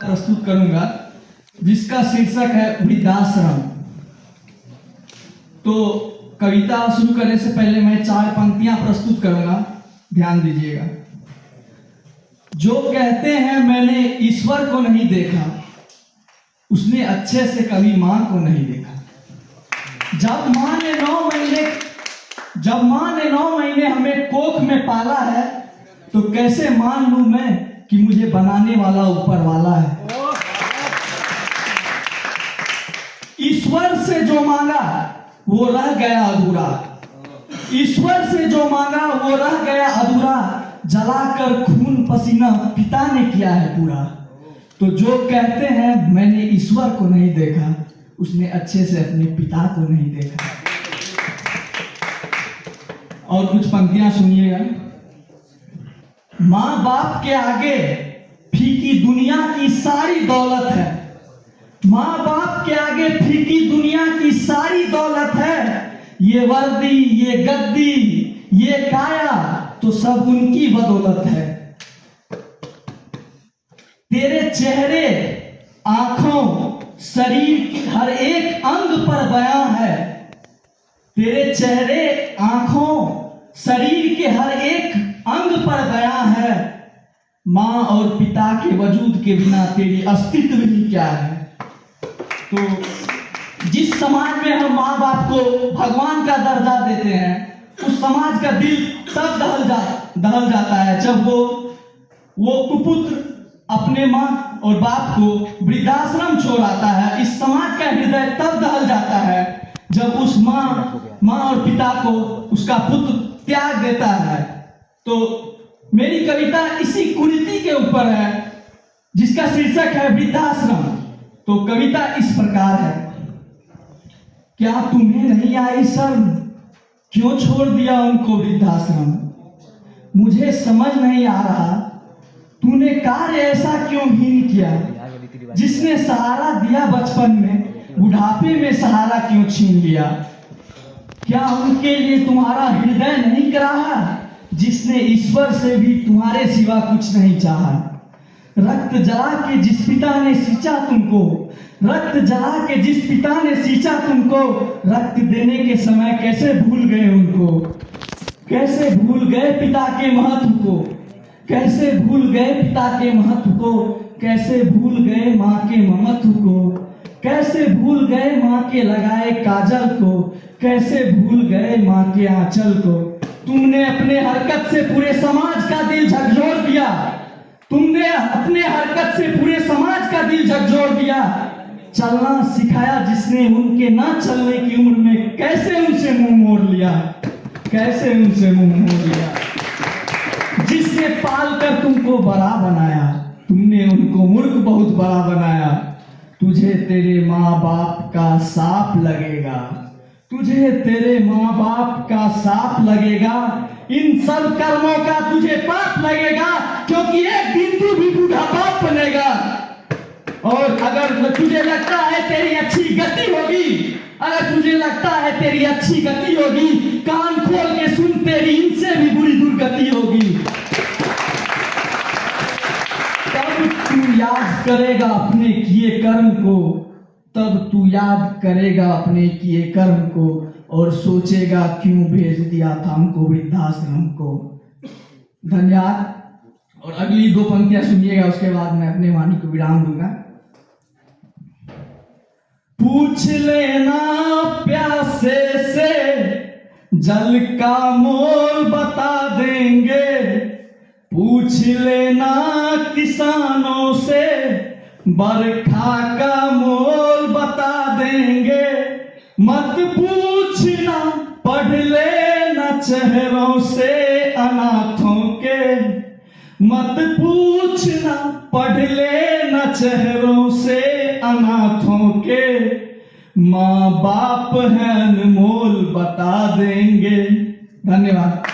प्रस्तुत करूंगा जिसका शीर्षक है वृद्धाश्रम। तो कविता शुरू करने से पहले मैं 4 पंक्तियां प्रस्तुत करूंगा, ध्यान दीजिएगा। जो कहते हैं मैंने ईश्वर को नहीं देखा, उसने अच्छे से कभी मां को नहीं देखा। जब मां ने 9 महीने हमें कोख में पाला है, तो कैसे मान लूं मैं कि मुझे बनाने वाला ऊपर वाला है। ईश्वर से जो मांगा वो रह गया अधूरा, ईश्वर से जो मांगा वो रह गया अधूरा। जलाकर खून पसीना पिता ने किया है पूरा। तो जो कहते हैं मैंने ईश्वर को नहीं देखा, उसने अच्छे से अपने पिता को नहीं देखा। और कुछ पंक्तियां सुनिएगा। माँ बाप के आगे फीकी दुनिया की सारी दौलत है, माँ बाप के आगे फीकी दुनिया की सारी दौलत है। ये वर्दी, ये गद्दी, ये काया तो सब उनकी बदौलत है। तेरे चेहरे, आंखों, शरीर की हर एक अंग पर बयां है। तेरे चेहरे, आंखों, शरीर के हर एक अंग पर बयां है। मां और पिता के वजूद के बिना तेरी अस्तित्व ही क्या है। तो जिस समाज में हम माँ बाप को भगवान का दर्जा देते हैं, उस समाज का दिल तब दहल जाता है जब वो कुपुत्र अपने माँ और बाप को वृद्धाश्रम छोड़ आता है। इस समाज का हृदय तब दहल जाता है जब उस माँ और पिता को उसका पुत्र त्याग देता है। तो मेरी कविता इसी कुरीति के ऊपर है जिसका शीर्षक है वृद्धाश्रम। तो कविता इस प्रकार है। क्या तुम्हें नहीं आई शर्म, क्यों छोड़ दिया उनको वृद्धाश्रम। मुझे समझ नहीं आ रहा तूने कार्य ऐसा क्यों हीन किया। जिसने सहारा दिया बचपन में, बुढ़ापे में सहारा क्यों छीन लिया। क्या उनके लिए तुम्हारा हृदय नहीं कराहा, जिसने ईश्वर से भी तुम्हारे सिवा कुछ नहीं चाहा। रक्त जला के जिस पिता ने सींचा तुमको, रक्त जला के जिस पिता ने सींचा तुमको, रक्त देने के समय कैसे भूल गए उनको। कैसे भूल गए पिता के महत्व को, कैसे भूल गए पिता के महत्व को। कैसे भूल गए माँ के ममत्व को, कैसे भूल गए माँ के लगाए काजल को। कैसे भूल गए माँ के आंचल को। तुमने अपने हरकत से पूरे समाज का दिल झकझोर दिया, तुमने अपने हरकत से पूरे समाज का दिल झकझोर दिया। चलना सिखाया जिसने उनके ना चलने की उम्र में, कैसे उनसे मुंह मोड़ लिया, कैसे उनसे मुंह मोड़ लिया। जिसने पाल कर तुमको बड़ा बनाया, तुमने उनको मूर्ख बहुत बड़ा बनाया। तुझे तेरे माँ बाप का साफ लगेगा, तुझे तेरे माँ बाप का साफ लगेगा। इन सब कर्मों का तुझे पाप लगेगा, क्योंकि एक दिन तू भी बूढ़ा बाप बनेगा। और अगर तुझे लगता है तेरी अच्छी गति होगी, अगर तुझे लगता है तेरी अच्छी गति होगी, कान खोल के सुन, तेरी इनसे भी बुरी दुर्गति होगी। तब तू याद करेगा अपने किए कर्म को, तब तू याद करेगा अपने किए कर्म को, और सोचेगा क्यों भेज दिया था हमको वृद्धाश्रम को। धन्यवाद। और अगली 2 पंक्तियां सुनिएगा, उसके बाद मैं अपने वाणी को विराम दूंगा। पूछ लेना प्यासे से, जल का मोल बता देंगे। पूछ लेना किसानों से, बरखा का मोल बता देंगे। मत पूछना पढ़ लेना चेहरों से अनाथों के, मत पूछना पढ़ लेना चेहरों से अनाथों के। माँ बाप है अनमोल बता देंगे। धन्यवाद।